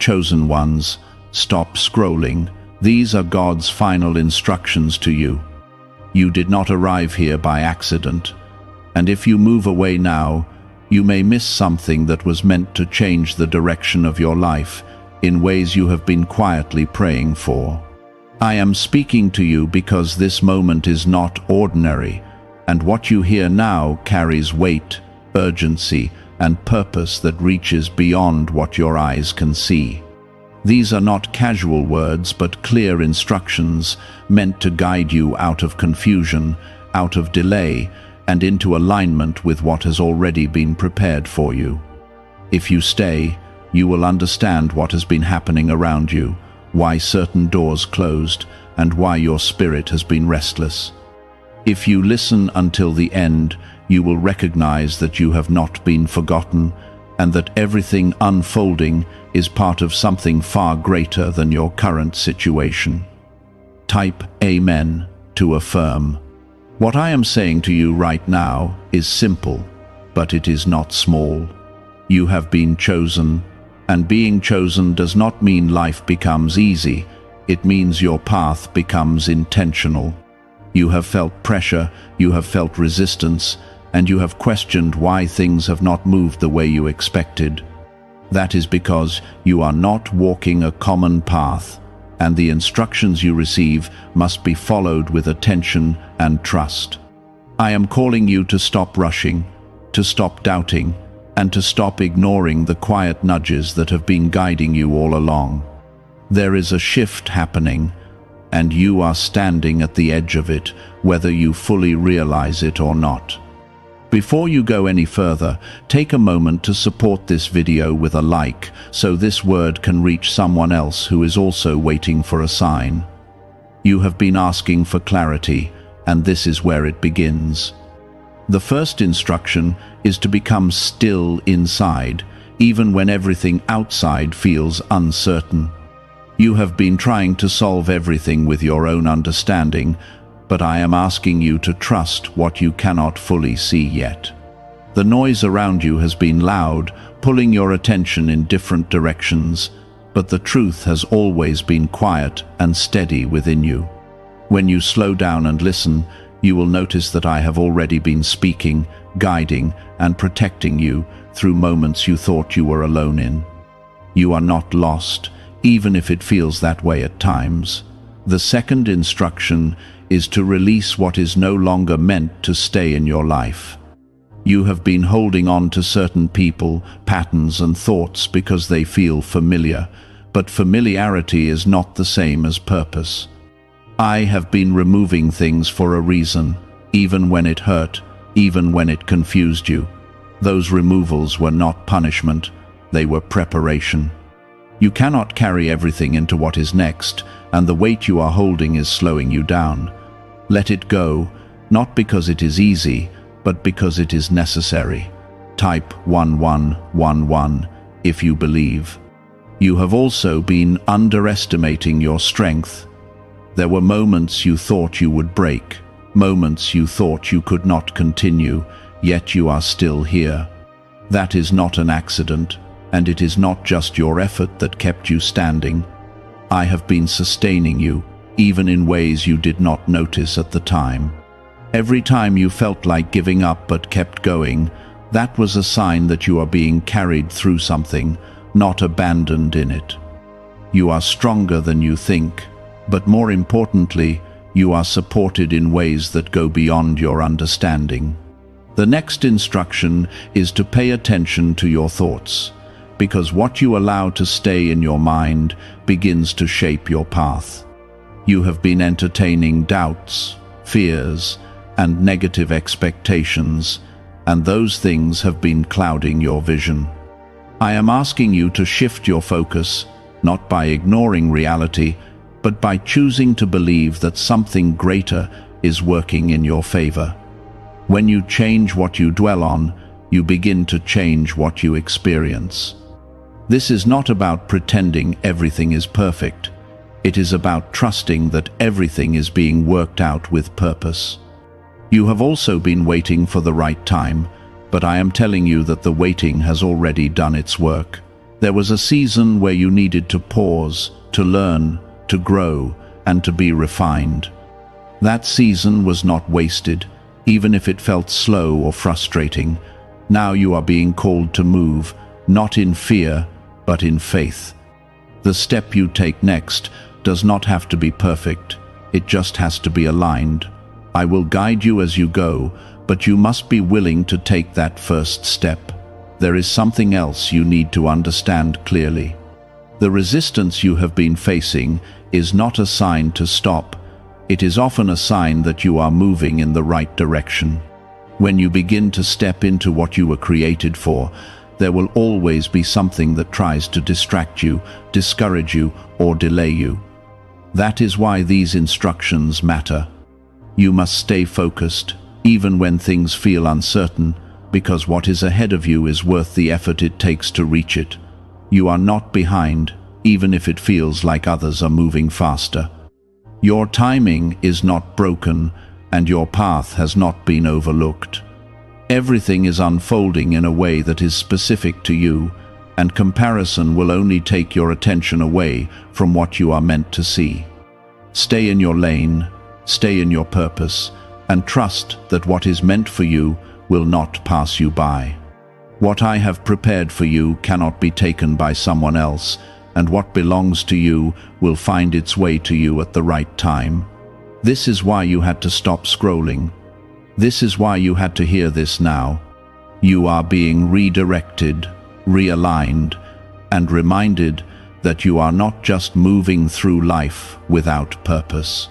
chosen ones, stop scrolling. These are God's final instructions to you. You did not arrive here by accident, and if you move away now, you may miss something that was meant to change the direction of your life in ways you have been quietly praying for. I am speaking to you because this moment is not ordinary, and what you hear now carries weight, urgency, and purpose that reaches beyond what your eyes can see. These are not casual words, but clear instructions meant to guide you out of confusion, out of delay, and into alignment with what has already been prepared for you. If you stay, you will understand what has been happening around you, why certain doors closed, and why your spirit has been restless. If you listen until the end, you will recognize that you have not been forgotten, and that everything unfolding is part of something far greater than your current situation. Type Amen to affirm. What I am saying to you right now is simple, but it is not small. You have been chosen, and being chosen does not mean life becomes easy. It means your path becomes intentional. You have felt pressure, you have felt resistance, and you have questioned why things have not moved the way you expected. That is because you are not walking a common path, and the instructions you receive must be followed with attention and trust. I am calling you to stop rushing, to stop doubting, and to stop ignoring the quiet nudges that have been guiding you all along. There is a shift happening, and you are standing at the edge of it, whether you fully realize it or not. Before you go any further, take a moment to support this video with a like, so this word can reach someone else who is also waiting for a sign. You have been asking for clarity, and this is where it begins. The first instruction is to become still inside, even when everything outside feels uncertain. You have been trying to solve everything with your own understanding, but I am asking you to trust what you cannot fully see yet. The noise around you has been loud, pulling your attention in different directions, but the truth has always been quiet and steady within you. When you slow down and listen, you will notice that I have already been speaking, guiding, and protecting you through moments you thought you were alone in. You are not lost, even if it feels that way at times. The second instruction is to release what is no longer meant to stay in your life. You have been holding on to certain people, patterns, and thoughts because they feel familiar, but familiarity is not the same as purpose. I have been removing things for a reason, even when it hurt, even when it confused you. Those removals were not punishment, they were preparation. You cannot carry everything into what is next, and the weight you are holding is slowing you down. Let it go, not because it is easy, but because it is necessary. Type 1111 if you believe. You have also been underestimating your strength. There were moments you thought you would break, moments you thought you could not continue, yet you are still here. That is not an accident, and it is not just your effort that kept you standing. I have been sustaining you, even in ways you did not notice at the time. Every time you felt like giving up but kept going, that was a sign that you are being carried through something, not abandoned in it. You are stronger than you think, but more importantly, you are supported in ways that go beyond your understanding. The next instruction is to pay attention to your thoughts, because what you allow to stay in your mind begins to shape your path. You have been entertaining doubts, fears, and negative expectations, and those things have been clouding your vision. I am asking you to shift your focus, not by ignoring reality, but by choosing to believe that something greater is working in your favor. When you change what you dwell on, you begin to change what you experience. This is not about pretending everything is perfect. It is about trusting that everything is being worked out with purpose. You have also been waiting for the right time, but I am telling you that the waiting has already done its work. There was a season where you needed to pause, to learn, to grow, and to be refined. That season was not wasted, even if it felt slow or frustrating. Now you are being called to move, not in fear, but in faith. The step you take next does not have to be perfect. It just has to be aligned. I will guide you as you go, but you must be willing to take that first step. There is something else you need to understand clearly. The resistance you have been facing is not a sign to stop. It is often a sign that you are moving in the right direction. When you begin to step into what you were created for, there will always be something that tries to distract you, discourage you, or delay you. That is why these instructions matter. You must stay focused, even when things feel uncertain, because what is ahead of you is worth the effort it takes to reach it. You are not behind, even if it feels like others are moving faster. Your timing is not broken, and your path has not been overlooked. Everything is unfolding in a way that is specific to you, and comparison will only take your attention away from what you are meant to see. Stay in your lane, stay in your purpose, and trust that what is meant for you will not pass you by. What I have prepared for you cannot be taken by someone else, and what belongs to you will find its way to you at the right time. This is why you had to stop scrolling. This is why you had to hear this now. You are being redirected, realigned, and reminded that you are not just moving through life without purpose.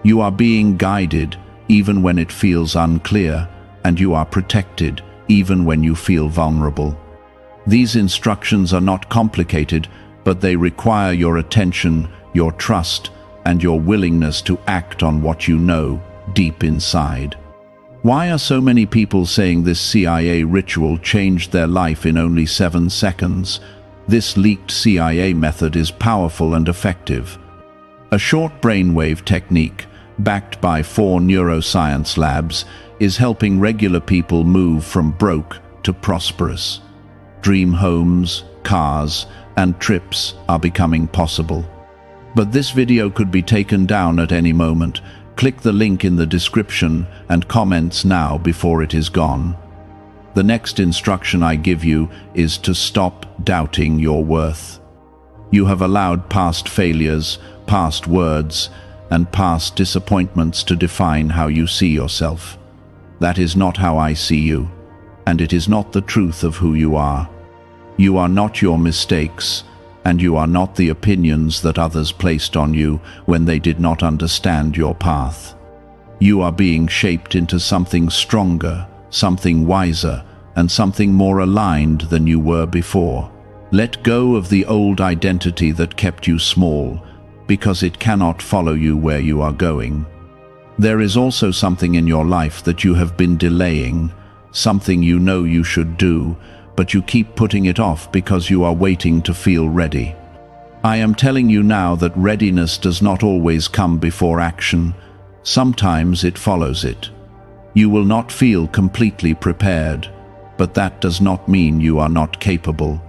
You are being guided even when it feels unclear, and you are protected even when you feel vulnerable. These instructions are not complicated, but they require your attention, your trust, and your willingness to act on what you know deep inside. Why are so many people saying this CIA ritual changed their life in only 7 seconds? This leaked CIA method is powerful and effective. A short brainwave technique, backed by 4 neuroscience labs, is helping regular people move from broke to prosperous. Dream homes, cars, and trips are becoming possible. But this video could be taken down at any moment. Click the link in the description and comments now before it is gone. The next instruction I give you is to stop doubting your worth. You have allowed past failures, past words, and past disappointments to define how you see yourself. That is not how I see you, and it is not the truth of who you are. You are not your mistakes, and you are not the opinions that others placed on you when they did not understand your path. You are being shaped into something stronger, something wiser, and something more aligned than you were before. Let go of the old identity that kept you small, because it cannot follow you where you are going. There is also something in your life that you have been delaying, something you know you should do, but you keep putting it off because you are waiting to feel ready. I am telling you now that readiness does not always come before action. Sometimes it follows it. You will not feel completely prepared, but that does not mean you are not capable.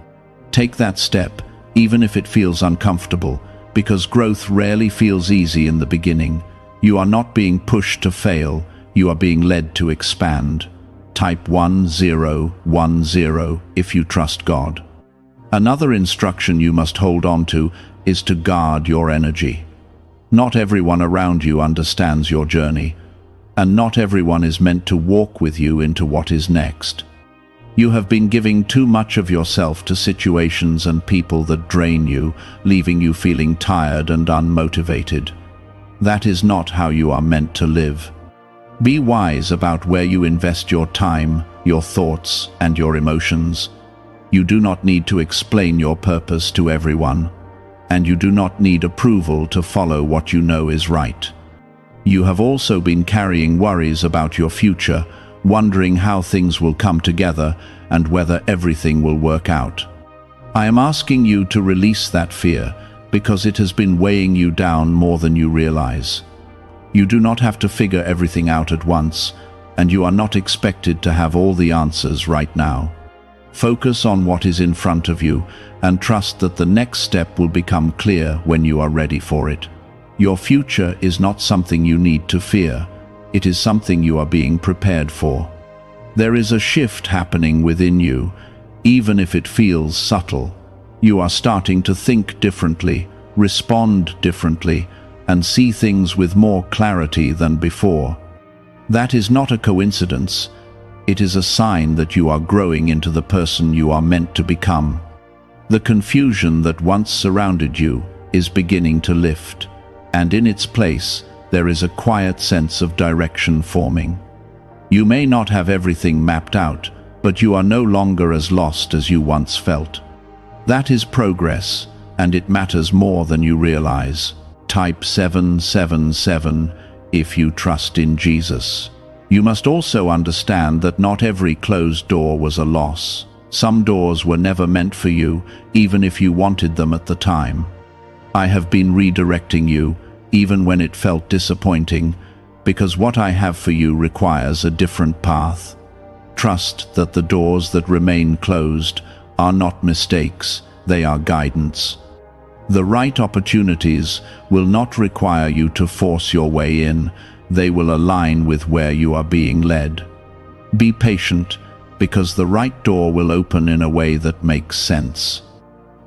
Take that step, even if it feels uncomfortable, because growth rarely feels easy in the beginning. You are not being pushed to fail, you are being led to expand. Type 1010 if you trust God. Another instruction you must hold on to is to guard your energy. Not everyone around you understands your journey, and not everyone is meant to walk with you into what is next. You have been giving too much of yourself to situations and people that drain you, leaving you feeling tired and unmotivated. That is not how you are meant to live. Be wise about where you invest your time, your thoughts, and your emotions. You do not need to explain your purpose to everyone, and you do not need approval to follow what you know is right. You have also been carrying worries about your future, wondering how things will come together and whether everything will work out. I am asking you to release that fear, because it has been weighing you down more than you realize. You do not have to figure everything out at once, and you are not expected to have all the answers right now. Focus on what is in front of you and trust that the next step will become clear when you are ready for it. Your future is not something you need to fear. It is something you are being prepared for. There is a shift happening within you, even if it feels subtle. You are starting to think differently, respond differently, and see things with more clarity than before. That is not a coincidence. It is a sign that you are growing into the person you are meant to become. The confusion that once surrounded you is beginning to lift, and in its place, there is a quiet sense of direction forming. You may not have everything mapped out, but you are no longer as lost as you once felt. That is progress, and it matters more than you realize. Type 777 if you trust in Jesus. You must also understand that not every closed door was a loss. Some doors were never meant for you, even if you wanted them at the time. I have been redirecting you, even when it felt disappointing, because what I have for you requires a different path. Trust that the doors that remain closed are not mistakes, they are guidance. The right opportunities will not require you to force your way in, they will align with where you are being led. Be patient, because the right door will open in a way that makes sense.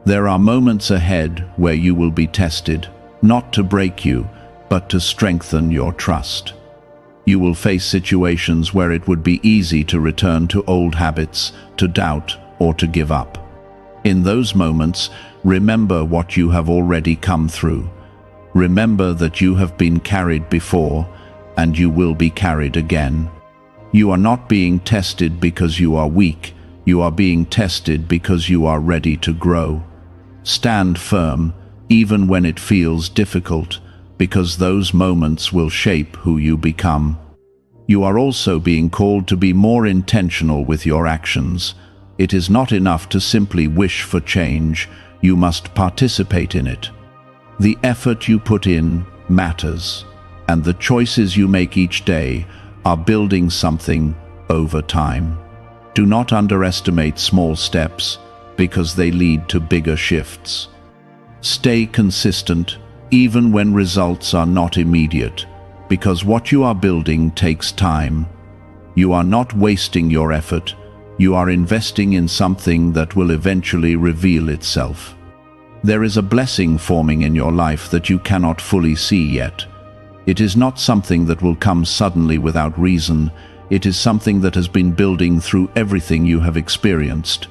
There are moments ahead where you will be tested, not to break you, but to strengthen your trust. You will face situations where it would be easy to return to old habits, to doubt, or to give up. In those moments, remember what you have already come through. Remember that you have been carried before, and you will be carried again. You are not being tested because you are weak. You are being tested because you are ready to grow. Stand firm, even when it feels difficult, because those moments will shape who you become. You are also being called to be more intentional with your actions. It is not enough to simply wish for change. You must participate in it. The effort you put in matters, and the choices you make each day are building something over time. Do not underestimate small steps, because they lead to bigger shifts. Stay consistent, even when results are not immediate, because what you are building takes time. You are not wasting your effort. You are investing in something that will eventually reveal itself. There is a blessing forming in your life that you cannot fully see yet. It is not something that will come suddenly without reason. It is something that has been building through everything you have experienced.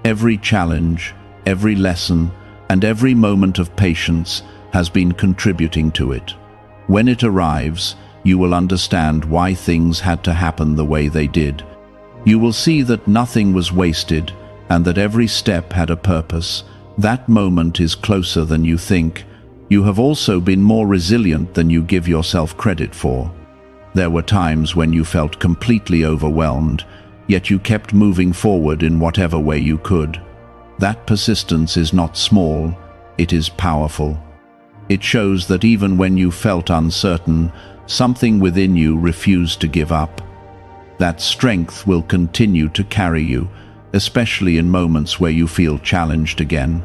Every challenge, every lesson, and every moment of patience has been contributing to it. When it arrives, you will understand why things had to happen the way they did. You will see that nothing was wasted and that every step had a purpose. That moment is closer than you think. You have also been more resilient than you give yourself credit for. There were times when you felt completely overwhelmed, yet you kept moving forward in whatever way you could. That persistence is not small, it is powerful. It shows that even when you felt uncertain, something within you refused to give up. That strength will continue to carry you, especially in moments where you feel challenged again.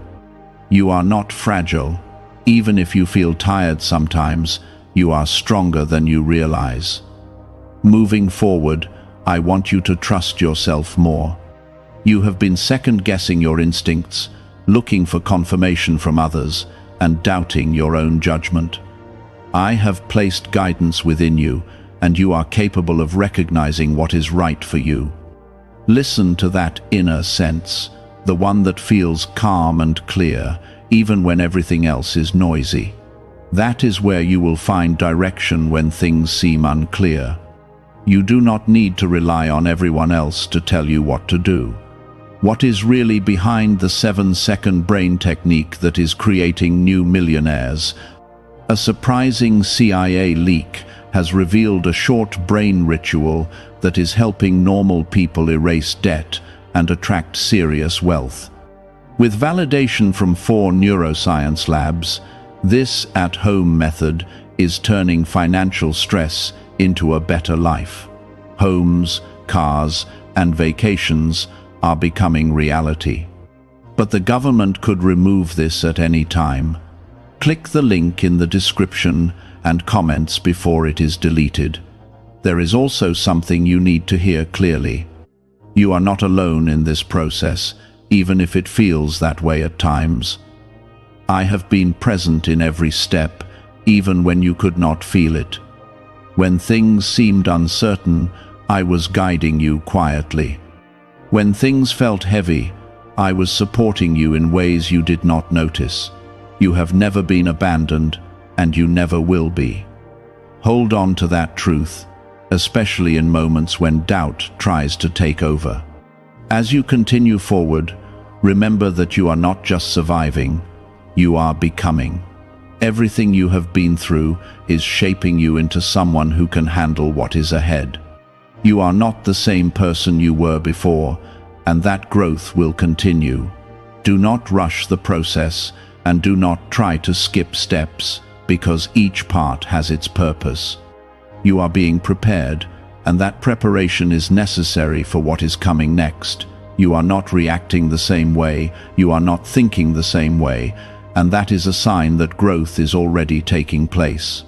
You are not fragile. Even if you feel tired sometimes, you are stronger than you realize. Moving forward, I want you to trust yourself more. You have been second-guessing your instincts, looking for confirmation from others, and doubting your own judgment. I have placed guidance within you, and you are capable of recognizing what is right for you. Listen to that inner sense, the one that feels calm and clear, even when everything else is noisy. That is where you will find direction when things seem unclear. You do not need to rely on everyone else to tell you what to do. What is really behind the 7-second brain technique that is creating new millionaires? A surprising CIA leak has revealed a short brain ritual that is helping normal people erase debt and attract serious wealth. With validation from 4 neuroscience labs, this at-home method is turning financial stress into a better life. Homes, cars, and vacations are becoming reality. But the government could remove this at any time. Click the link in the description and comments before it is deleted. There is also something you need to hear clearly. You are not alone in this process, even if it feels that way at times. I have been present in every step, even when you could not feel it. When things seemed uncertain, I was guiding you quietly. When things felt heavy, I was supporting you in ways you did not notice. You have never been abandoned, and you never will be. Hold on to that truth, especially in moments when doubt tries to take over. As you continue forward, remember that you are not just surviving, you are becoming. Everything you have been through is shaping you into someone who can handle what is ahead. You are not the same person you were before, and that growth will continue. Do not rush the process, and do not try to skip steps, because each part has its purpose. You are being prepared, and that preparation is necessary for what is coming next. You are not reacting the same way, you are not thinking the same way, and that is a sign that growth is already taking place.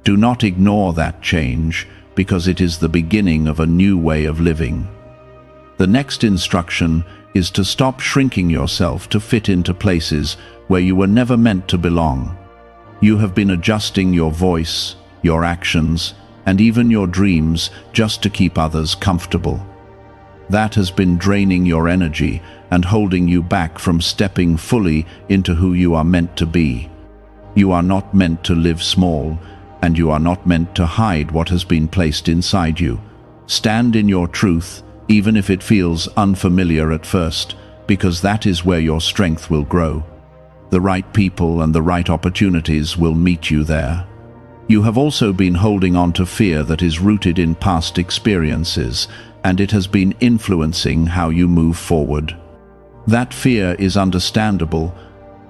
Do not ignore that change, because it is the beginning of a new way of living. The next instruction is to stop shrinking yourself to fit into places where you were never meant to belong. You have been adjusting your voice, your actions, and even your dreams just to keep others comfortable. That has been draining your energy and holding you back from stepping fully into who you are meant to be. You are not meant to live small, and you are not meant to hide what has been placed inside you. Stand in your truth, even if it feels unfamiliar at first, because that is where your strength will grow. The right people and the right opportunities will meet you there. You have also been holding on to fear that is rooted in past experiences, and it has been influencing how you move forward. That fear is understandable,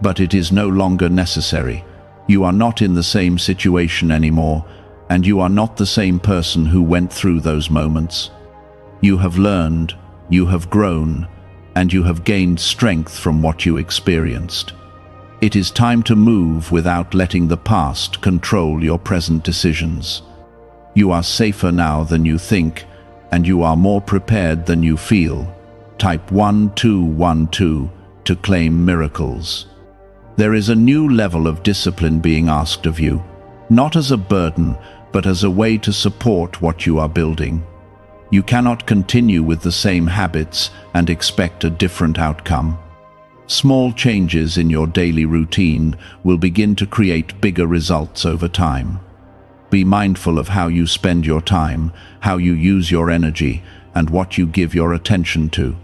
but it is no longer necessary. You are not in the same situation anymore, and you are not the same person who went through those moments. You have learned, you have grown, and you have gained strength from what you experienced. It is time to move without letting the past control your present decisions. You are safer now than you think, and you are more prepared than you feel. Type 1212 to claim miracles. There is a new level of discipline being asked of you, not as a burden, but as a way to support what you are building. You cannot continue with the same habits and expect a different outcome. Small changes in your daily routine will begin to create bigger results over time. Be mindful of how you spend your time, how you use your energy, and what you give your attention to.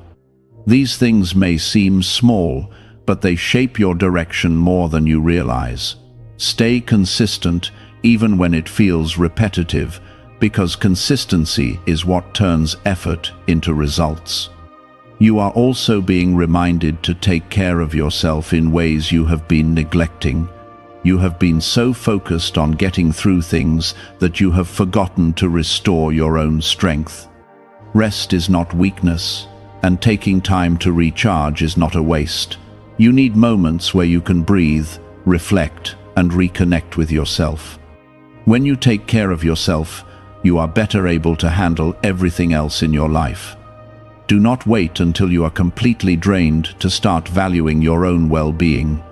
These things may seem small, but they shape your direction more than you realize. Stay consistent even when it feels repetitive, because consistency is what turns effort into results. You are also being reminded to take care of yourself in ways you have been neglecting. You have been so focused on getting through things that you have forgotten to restore your own strength. Rest is not weakness, and taking time to recharge is not a waste. You need moments where you can breathe, reflect, and reconnect with yourself. When you take care of yourself, you are better able to handle everything else in your life. Do not wait until you are completely drained to start valuing your own well-being.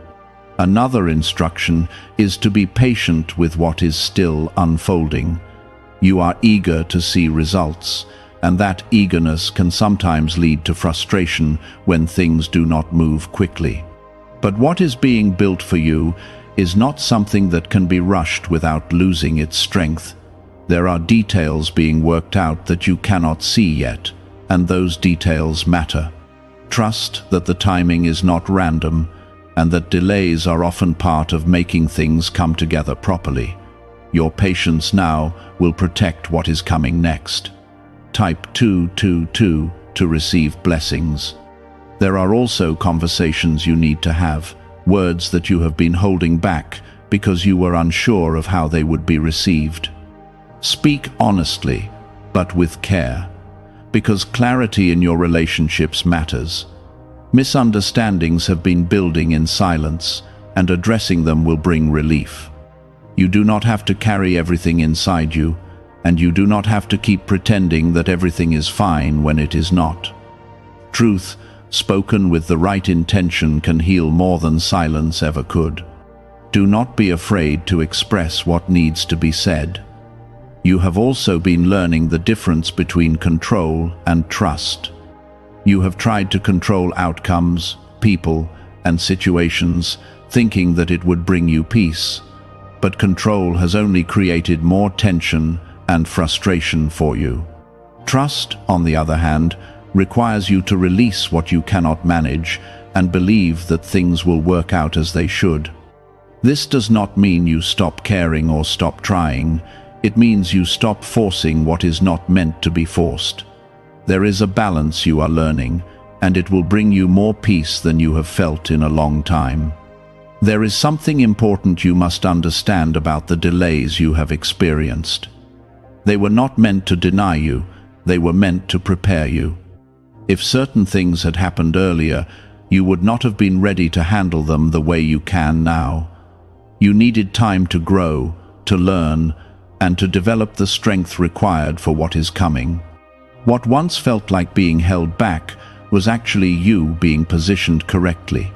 Another instruction is to be patient with what is still unfolding. You are eager to see results, and that eagerness can sometimes lead to frustration when things do not move quickly. But what is being built for you is not something that can be rushed without losing its strength. There are details being worked out that you cannot see yet, and those details matter. Trust that the timing is not random, and that delays are often part of making things come together properly. Your patience now will protect what is coming next. Type 222 to receive blessings. There are also conversations you need to have, words that you have been holding back because you were unsure of how they would be received. Speak honestly, but with care. because clarity in your relationships matters. Misunderstandings have been building in silence, and addressing them will bring relief. You do not have to carry everything inside you, and you do not have to keep pretending that everything is fine when it is not. Truth, spoken with the right intention, can heal more than silence ever could. Do not be afraid to express what needs to be said. You have also been learning the difference between control and trust. You have tried to control outcomes, people, and situations, thinking that it would bring you peace. But control has only created more tension and frustration for you. Trust, on the other hand, requires you to release what you cannot manage and believe that things will work out as they should. This does not mean you stop caring or stop trying. It means you stop forcing what is not meant to be forced. There is a balance you are learning, and it will bring you more peace than you have felt in a long time. There is something important you must understand about the delays you have experienced. They were not meant to deny you, they were meant to prepare you. If certain things had happened earlier, you would not have been ready to handle them the way you can now. You needed time to grow, to learn, and to develop the strength required for what is coming. What once felt like being held back was actually you being positioned correctly.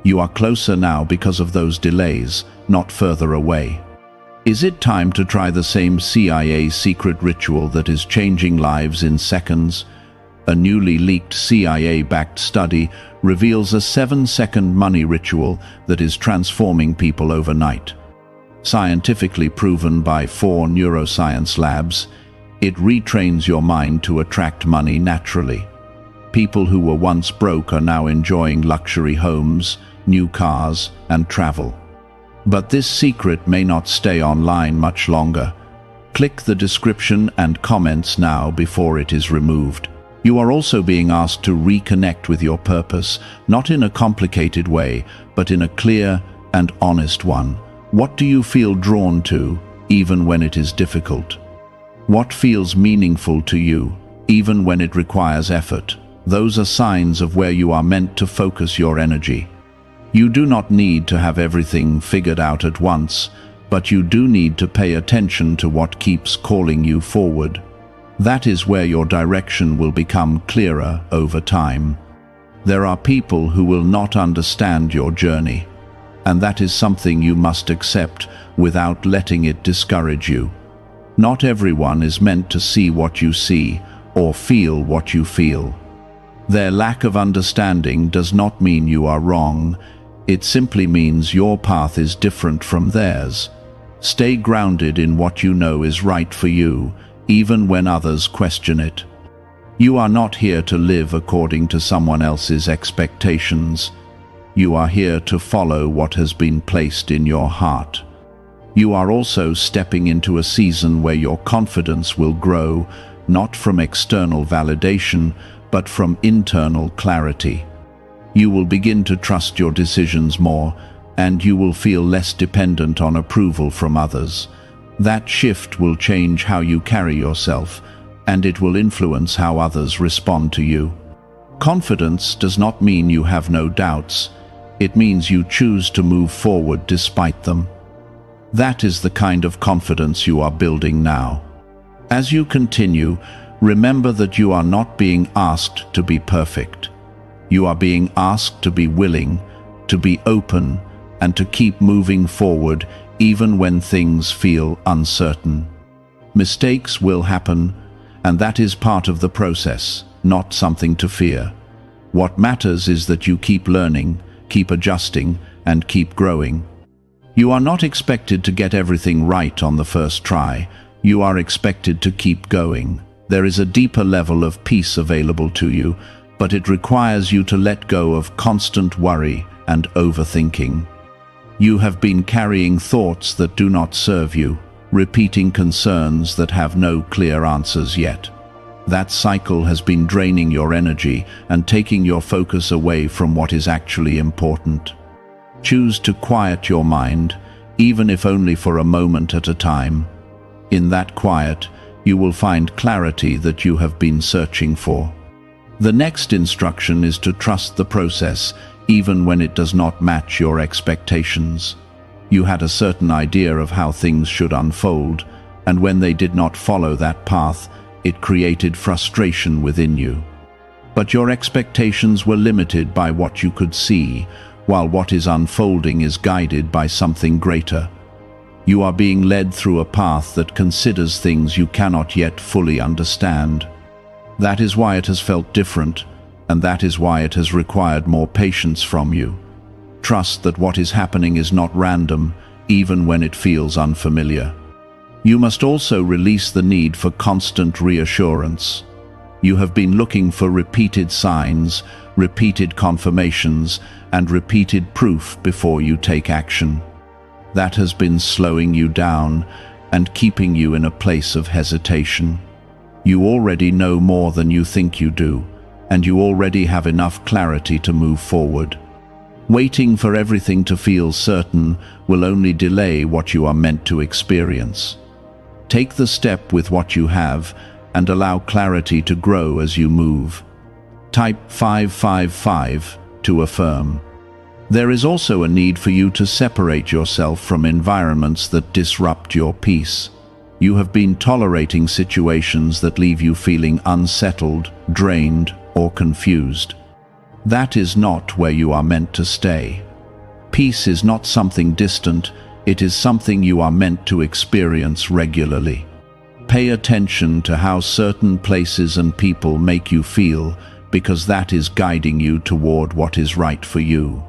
You are closer now because of those delays, not further away. Is it time to try the same CIA secret ritual that is changing lives in seconds? A newly leaked CIA-backed study reveals a 7-second money ritual that is transforming people overnight. Scientifically proven by 4 neuroscience labs, it retrains your mind to attract money naturally. People who were once broke are now enjoying luxury homes, new cars, and travel. But this secret may not stay online much longer. Click the description and comments now before it is removed. You are also being asked to reconnect with your purpose, not in a complicated way, but in a clear and honest one. What do you feel drawn to, even when it is difficult? What feels meaningful to you, even when it requires effort? Those are signs of where you are meant to focus your energy. You do not need to have everything figured out at once, but you do need to pay attention to what keeps calling you forward. That is where your direction will become clearer over time. There are people who will not understand your journey, and that is something you must accept without letting it discourage you. Not everyone is meant to see what you see or feel what you feel. Their lack of understanding does not mean you are wrong. It simply means your path is different from theirs. Stay grounded in what you know is right for you, even when others question it. You are not here to live according to someone else's expectations. You are here to follow what has been placed in your heart. You are also stepping into a season where your confidence will grow, not from external validation, but from internal clarity. You will begin to trust your decisions more, and you will feel less dependent on approval from others. That shift will change how you carry yourself, and it will influence how others respond to you. Confidence does not mean you have no doubts. It means you choose to move forward despite them. That is the kind of confidence you are building now. As you continue, remember that you are not being asked to be perfect. You are being asked to be willing, to be open, and to keep moving forward even when things feel uncertain. Mistakes will happen, and that is part of the process, not something to fear. What matters is that you keep learning, keep adjusting, and keep growing. You are not expected to get everything right on the first try. You are expected to keep going. There is a deeper level of peace available to you, but it requires you to let go of constant worry and overthinking. You have been carrying thoughts that do not serve you, repeating concerns that have no clear answers yet. That cycle has been draining your energy and taking your focus away from what is actually important. Choose to quiet your mind, even if only for a moment at a time. In that quiet, you will find clarity that you have been searching for. The next instruction is to trust the process, even when it does not match your expectations. You had a certain idea of how things should unfold, and when they did not follow that path, it created frustration within you. But your expectations were limited by what you could see, while what is unfolding is guided by something greater. You are being led through a path that considers things you cannot yet fully understand. That is why it has felt different, and that is why it has required more patience from you. Trust that what is happening is not random, even when it feels unfamiliar. You must also release the need for constant reassurance. You have been looking for repeated signs, repeated confirmations, and repeated proof before you take action. That has been slowing you down and keeping you in a place of hesitation. You already know more than you think you do, and you already have enough clarity to move forward. Waiting for everything to feel certain will only delay what you are meant to experience. Take the step with what you have and allow clarity to grow as you move. Type 555 to affirm. There is also a need for you to separate yourself from environments that disrupt your peace. You have been tolerating situations that leave you feeling unsettled, drained, or confused. That is not where you are meant to stay. Peace is not something distant, it is something you are meant to experience regularly. Pay attention to how certain places and people make you feel, because that is guiding you toward what is right for you.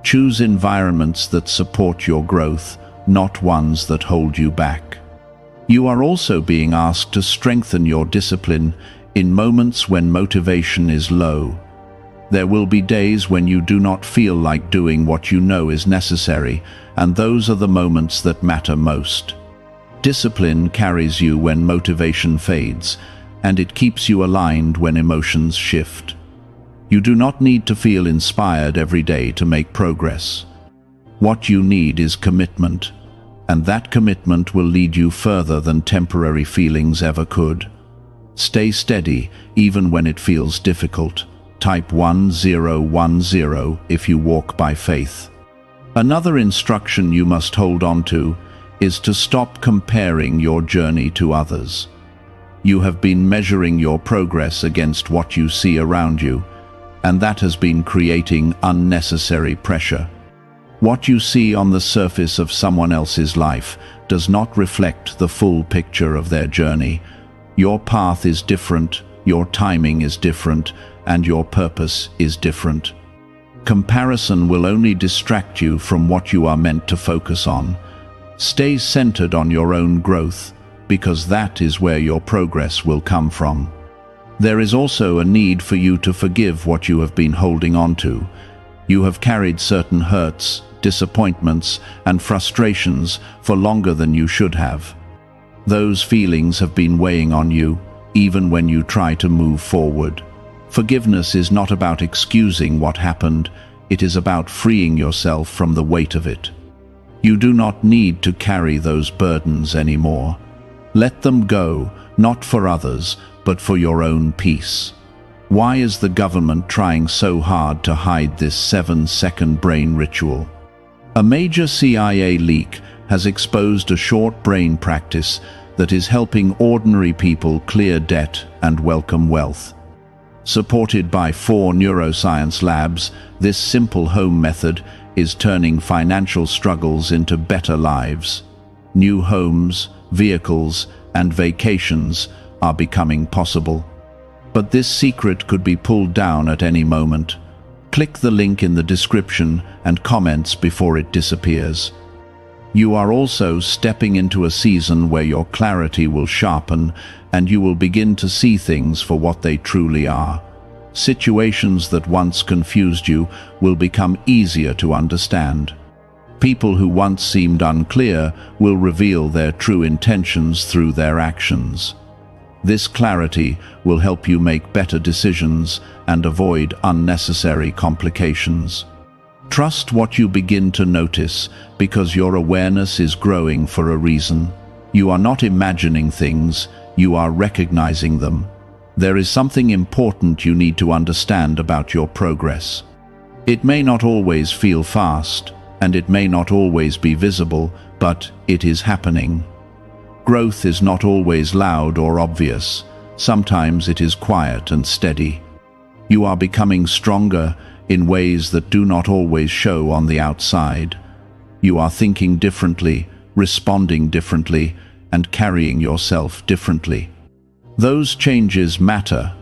Choose environments that support your growth, not ones that hold you back. You are also being asked to strengthen your discipline in moments when motivation is low. There will be days when you do not feel like doing what you know is necessary, and those are the moments that matter most. Discipline carries you when motivation fades, and it keeps you aligned when emotions shift. You do not need to feel inspired every day to make progress. What you need is commitment, and that commitment will lead you further than temporary feelings ever could. Stay steady, even when it feels difficult. Type 1010 if you walk by faith. Another instruction you must hold on to is to stop comparing your journey to others. You have been measuring your progress against what you see around you, and that has been creating unnecessary pressure. What you see on the surface of someone else's life does not reflect the full picture of their journey. Your path is different, your timing is different, and your purpose is different. Comparison will only distract you from what you are meant to focus on. Stay centered on your own growth, because that is where your progress will come from. There is also a need for you to forgive what you have been holding on to. You have carried certain hurts, disappointments, and frustrations for longer than you should have. Those feelings have been weighing on you, even when you try to move forward. Forgiveness is not about excusing what happened, it is about freeing yourself from the weight of it. You do not need to carry those burdens anymore. Let them go, not for others, but for your own peace. Why is the government trying so hard to hide this 7-second brain ritual? A major CIA leak has exposed a short brain practice that is helping ordinary people clear debt and welcome wealth. Supported by 4 neuroscience labs, this simple home method is turning financial struggles into better lives. New homes, vehicles, and vacations are becoming possible. But this secret could be pulled down at any moment. Click the link in the description and comments before it disappears. You are also stepping into a season where your clarity will sharpen and you will begin to see things for what they truly are. Situations that once confused you will become easier to understand. People who once seemed unclear will reveal their true intentions through their actions. This clarity will help you make better decisions and avoid unnecessary complications. Trust what you begin to notice, because your awareness is growing for a reason. You are not imagining things, You are recognizing them. There is something important you need to understand about your progress. It may not always feel fast, and it may not always be visible, but it is happening. Growth is not always loud or obvious. Sometimes it is quiet and steady. You are becoming stronger in ways that do not always show on the outside. You are thinking differently, responding differently, and carrying yourself differently. Those changes matter,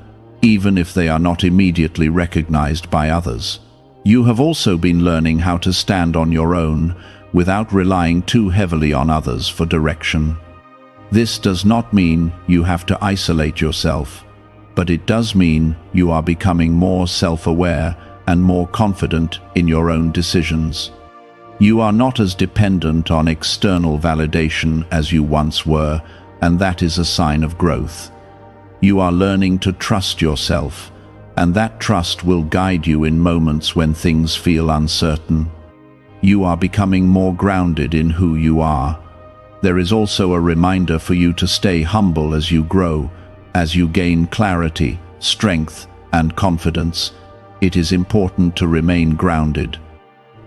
even if they are not immediately recognized by others. You have also been learning how to stand on your own without relying too heavily on others for direction. This does not mean you have to isolate yourself, but it does mean you are becoming more self-aware and more confident in your own decisions. You are not as dependent on external validation as you once were, and that is a sign of growth. You are learning to trust yourself, and that trust will guide you in moments when things feel uncertain. You are becoming more grounded in who you are. There is also a reminder for you to stay humble as you grow, as you gain clarity, strength, and confidence. It is important to remain grounded.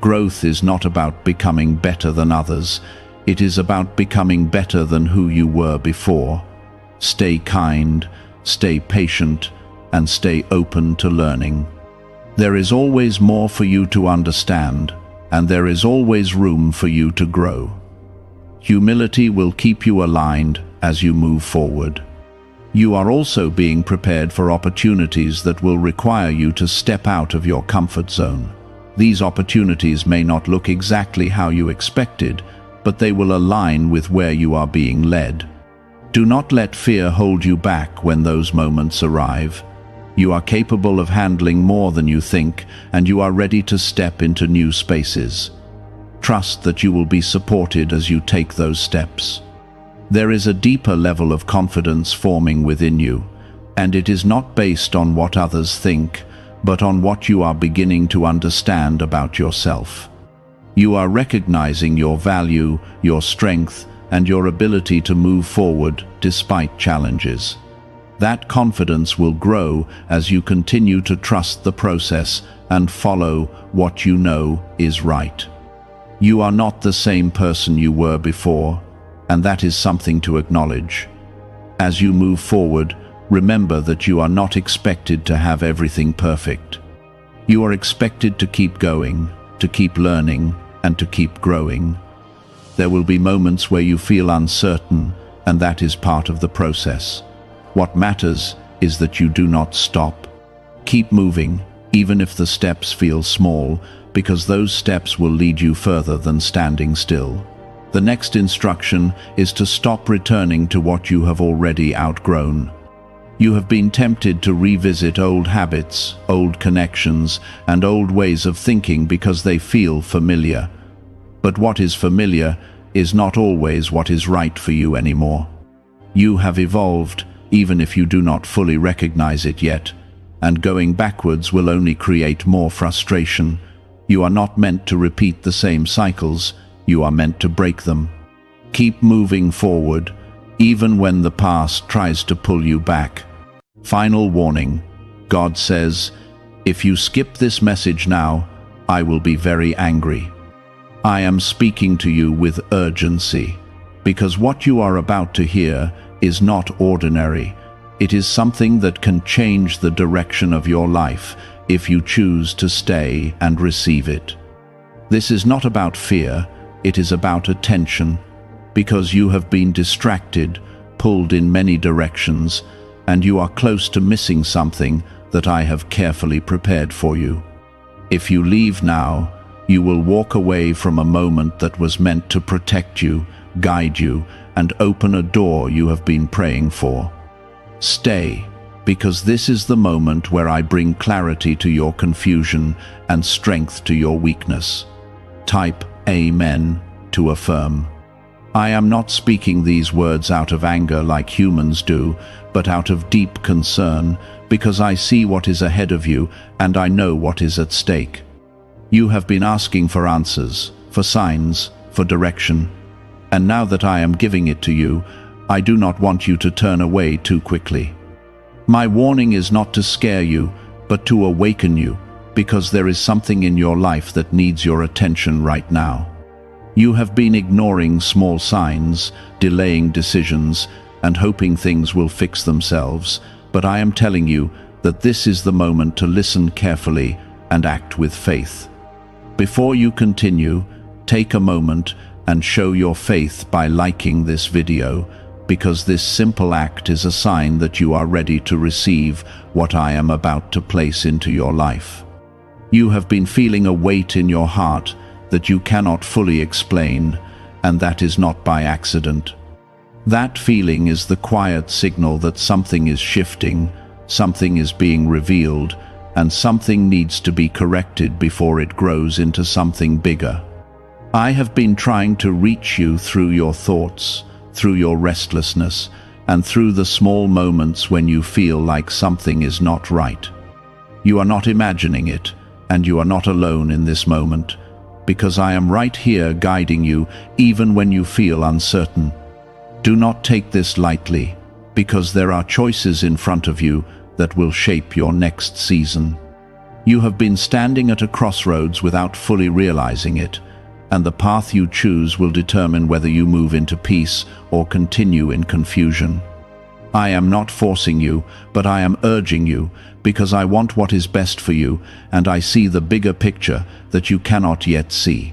Growth is not about becoming better than others. It is about becoming better than who you were before. Stay kind, stay patient, and stay open to learning. There is always more for you to understand, and there is always room for you to grow. Humility will keep you aligned as you move forward. You are also being prepared for opportunities that will require you to step out of your comfort zone. These opportunities may not look exactly how you expected, but they will align with where you are being led. Do not let fear hold you back when those moments arrive. You are capable of handling more than you think, and you are ready to step into new spaces. Trust that you will be supported as you take those steps. There is a deeper level of confidence forming within you, and it is not based on what others think, but on what you are beginning to understand about yourself. You are recognizing your value, your strength, and your ability to move forward despite challenges. That confidence will grow as you continue to trust the process and follow what you know is right. You are not the same person you were before, and that is something to acknowledge. As you move forward, remember that you are not expected to have everything perfect. You are expected to keep going, to keep learning, and to keep growing. There will be moments where you feel uncertain, and that is part of the process. What matters is that you do not stop. Keep moving, even if the steps feel small, because those steps will lead you further than standing still. The next instruction is to stop returning to what you have already outgrown. You have been tempted to revisit old habits, old connections, and old ways of thinking because they feel familiar. But what is familiar is not always what is right for you anymore. You have evolved, even if you do not fully recognize it yet, and going backwards will only create more frustration. You are not meant to repeat the same cycles, you are meant to break them. Keep moving forward, even when the past tries to pull you back. Final warning. God says, if you skip this message now, I will be very angry. I am speaking to you with urgency, because what you are about to hear is not ordinary. It is something that can change the direction of your life if you choose to stay and receive it. This is not about fear, it is about attention, because you have been distracted, pulled in many directions, and you are close to missing something that I have carefully prepared for you. If you leave now, you will walk away from a moment that was meant to protect you, guide you, and open a door you have been praying for. Stay, because this is the moment where I bring clarity to your confusion and strength to your weakness. Type Amen to affirm. I am not speaking these words out of anger like humans do, but out of deep concern, because I see what is ahead of you and I know what is at stake. You have been asking for answers, for signs, for direction, and now that I am giving it to you, I do not want you to turn away too quickly. My warning is not to scare you, but to awaken you, because there is something in your life that needs your attention right now. You have been ignoring small signs, delaying decisions, and hoping things will fix themselves, but I am telling you that this is the moment to listen carefully and act with faith. Before you continue, take a moment and show your faith by liking this video, because this simple act is a sign that you are ready to receive what I am about to place into your life. You have been feeling a weight in your heart that you cannot fully explain, and that is not by accident. That feeling is the quiet signal that something is shifting, something is being revealed, and something needs to be corrected before it grows into something bigger. I have been trying to reach you through your thoughts, through your restlessness, and through the small moments when you feel like something is not right. You are not imagining it, and you are not alone in this moment, because I am right here guiding you even when you feel uncertain. Do not take this lightly, because there are choices in front of you that will shape your next season. You have been standing at a crossroads without fully realizing it, and the path you choose will determine whether you move into peace or continue in confusion. I am not forcing you, but I am urging you, because I want what is best for you, and I see the bigger picture that you cannot yet see.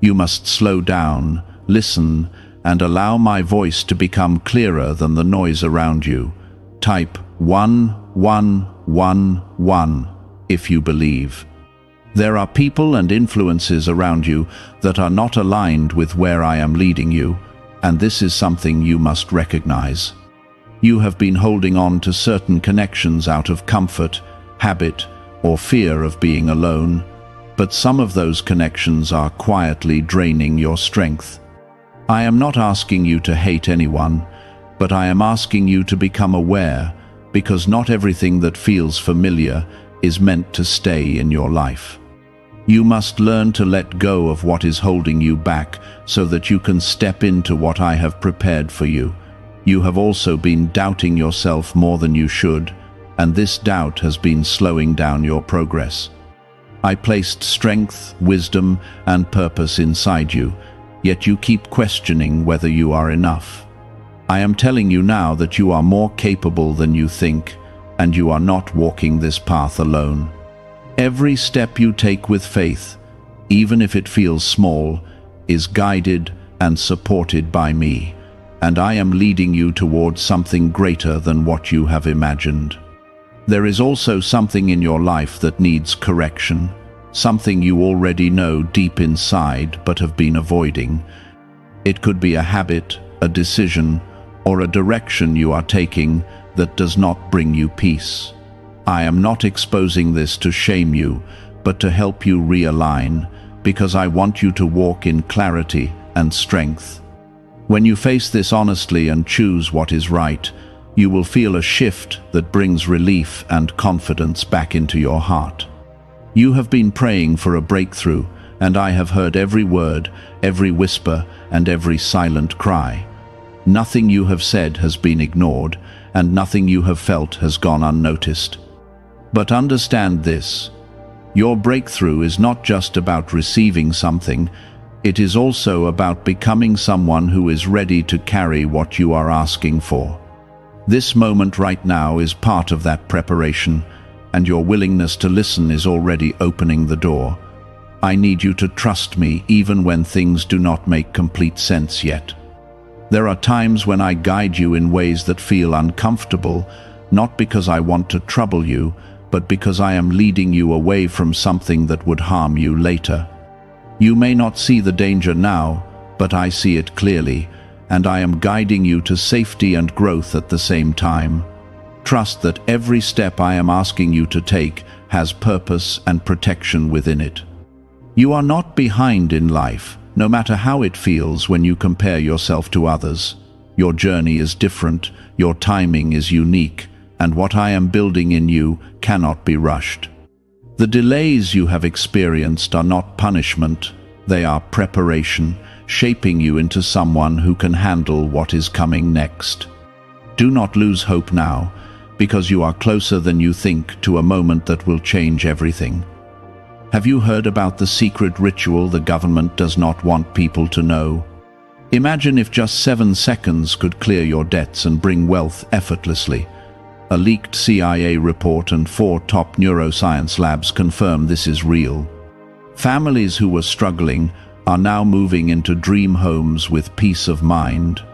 You must slow down, listen, and allow my voice to become clearer than the noise around you. Type 1111 if you believe. There are people and influences around you that are not aligned with where I am leading you, and this is something you must recognize. You have been holding on to certain connections out of comfort, habit, or fear of being alone, but some of those connections are quietly draining your strength. I am not asking you to hate anyone, but I am asking you to become aware, because not everything that feels familiar is meant to stay in your life. You must learn to let go of what is holding you back so that you can step into what I have prepared for you. You have also been doubting yourself more than you should, and this doubt has been slowing down your progress. I placed strength, wisdom, and purpose inside you, yet you keep questioning whether you are enough. I am telling you now that you are more capable than you think, and you are not walking this path alone. Every step you take with faith, even if it feels small, is guided and supported by me, and I am leading you towards something greater than what you have imagined. There is also something in your life that needs correction, something you already know deep inside but have been avoiding. It could be a habit, a decision, or a direction you are taking that does not bring you peace. I am not exposing this to shame you, but to help you realign, because I want you to walk in clarity and strength. When you face this honestly and choose what is right, you will feel a shift that brings relief and confidence back into your heart. You have been praying for a breakthrough, and I have heard every word, every whisper, and every silent cry. Nothing you have said has been ignored, and nothing you have felt has gone unnoticed. But understand this: your breakthrough is not just about receiving something, it is also about becoming someone who is ready to carry what you are asking for. This moment right now is part of that preparation, and your willingness to listen is already opening the door. I need you to trust me even when things do not make complete sense yet. There are times when I guide you in ways that feel uncomfortable, not because I want to trouble you, but because I am leading you away from something that would harm you later. You may not see the danger now, but I see it clearly, and I am guiding you to safety and growth at the same time. Trust that every step I am asking you to take has purpose and protection within it. You are not behind in life, no matter how it feels when you compare yourself to others. Your journey is different, your timing is unique, and what I am building in you cannot be rushed. The delays you have experienced are not punishment, they are preparation, shaping you into someone who can handle what is coming next. Do not lose hope now, because you are closer than you think to a moment that will change everything. Have you heard about the secret ritual the government does not want people to know? Imagine if just 7 seconds could clear your debts and bring wealth effortlessly. A leaked CIA report and 4 top neuroscience labs confirm this is real. Families who were struggling are now moving into dream homes with peace of mind.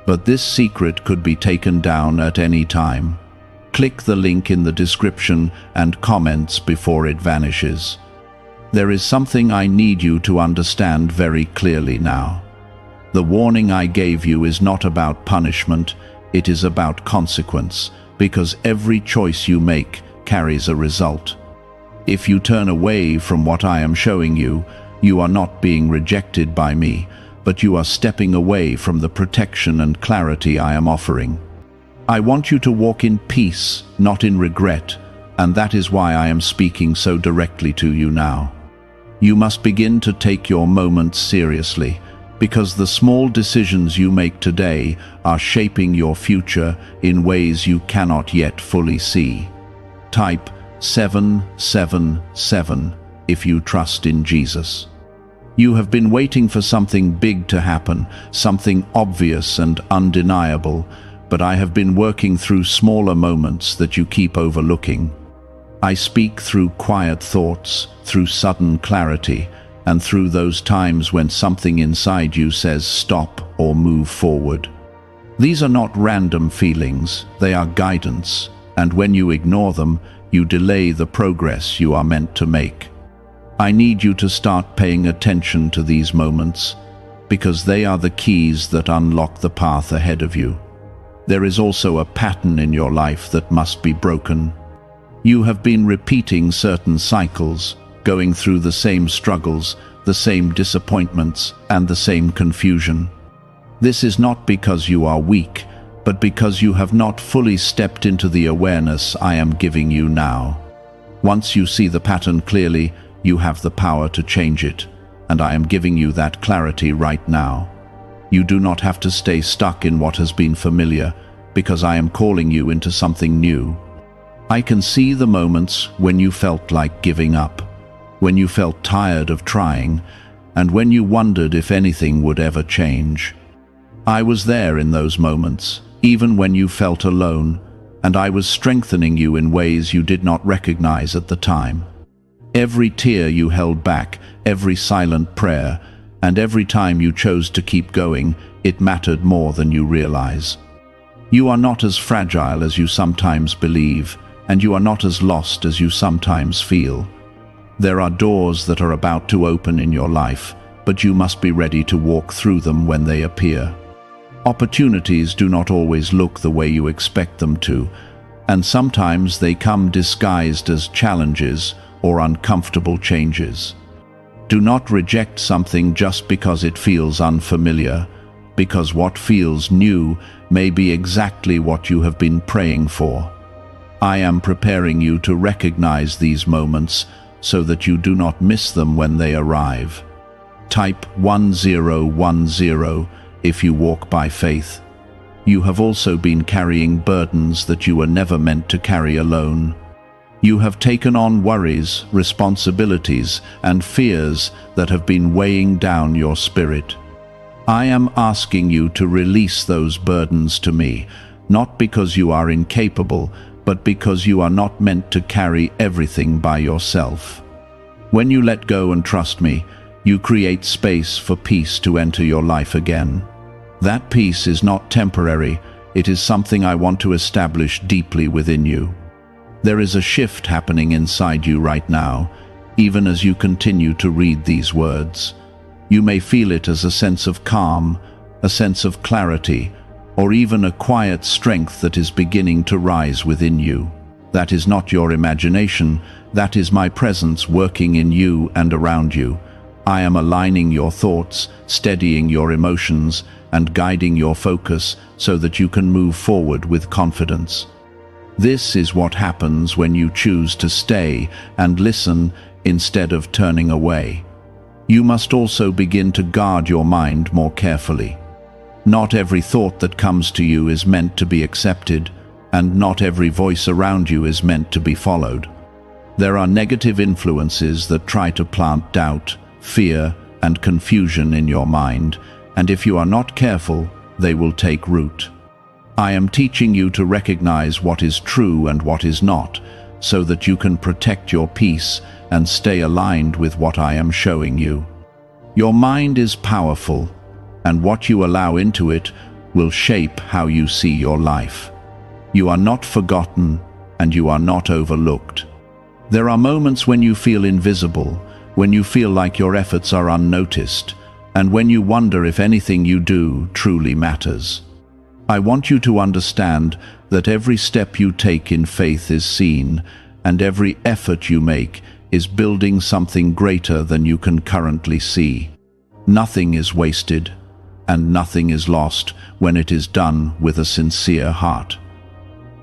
But this secret could be taken down at any time. Click the link in the description and comments before it vanishes. There is something I need you to understand very clearly now. The warning I gave you is not about punishment, it is about consequence, because every choice you make carries a result. If you turn away from what I am showing you, you are not being rejected by me, but you are stepping away from the protection and clarity I am offering. I want you to walk in peace, not in regret, and that is why I am speaking so directly to you now. You must begin to take your moments seriously, because the small decisions you make today are shaping your future in ways you cannot yet fully see. Type 777 if you trust in Jesus. You have been waiting for something big to happen, something obvious and undeniable, but I have been working through smaller moments that you keep overlooking. I speak through quiet thoughts, through sudden clarity, and through those times when something inside you says stop or move forward. These are not random feelings, they are guidance, and when you ignore them, you delay the progress you are meant to make. I need you to start paying attention to these moments, because they are the keys that unlock the path ahead of you. There is also a pattern in your life that must be broken. You have been repeating certain cycles, going through the same struggles, the same disappointments, and the same confusion. This is not because you are weak, but because you have not fully stepped into the awareness I am giving you now. Once you see the pattern clearly, you have the power to change it, and I am giving you that clarity right now. You do not have to stay stuck in what has been familiar, because I am calling you into something new. I can see the moments when you felt like giving up, when you felt tired of trying, and when you wondered if anything would ever change. I was there in those moments, even when you felt alone, and I was strengthening you in ways you did not recognize at the time. Every tear you held back, every silent prayer, and every time you chose to keep going, it mattered more than you realize. You are not as fragile as you sometimes believe, and you are not as lost as you sometimes feel. There are doors that are about to open in your life, but you must be ready to walk through them when they appear. Opportunities do not always look the way you expect them to, and sometimes they come disguised as challenges or uncomfortable changes. Do not reject something just because it feels unfamiliar, because what feels new may be exactly what you have been praying for. I am preparing you to recognize these moments so that you do not miss them when they arrive. Type 1010 if you walk by faith. You have also been carrying burdens that you were never meant to carry alone. You have taken on worries, responsibilities, and fears that have been weighing down your spirit. I am asking you to release those burdens to me, not because you are incapable, but because you are not meant to carry everything by yourself. When you let go and trust me, you create space for peace to enter your life again. That peace is not temporary, it is something I want to establish deeply within you. There is a shift happening inside you right now, even as you continue to read these words. You may feel it as a sense of calm, a sense of clarity, or even a quiet strength that is beginning to rise within you. That is not your imagination, that is my presence working in you and around you. I am aligning your thoughts, steadying your emotions, and guiding your focus so that you can move forward with confidence. This is what happens when you choose to stay and listen instead of turning away. You must also begin to guard your mind more carefully. Not every thought that comes to you is meant to be accepted, and not every voice around you is meant to be followed. There are negative influences that try to plant doubt, fear, and confusion in your mind, and if you are not careful, they will take root. I am teaching you to recognize what is true and what is not, so that you can protect your peace and stay aligned with what I am showing you. Your mind is powerful, and what you allow into it will shape how you see your life. You are not forgotten, and you are not overlooked. There are moments when you feel invisible, when you feel like your efforts are unnoticed, and when you wonder if anything you do truly matters. I want you to understand that every step you take in faith is seen, and every effort you make is building something greater than you can currently see. Nothing is wasted, and nothing is lost when it is done with a sincere heart.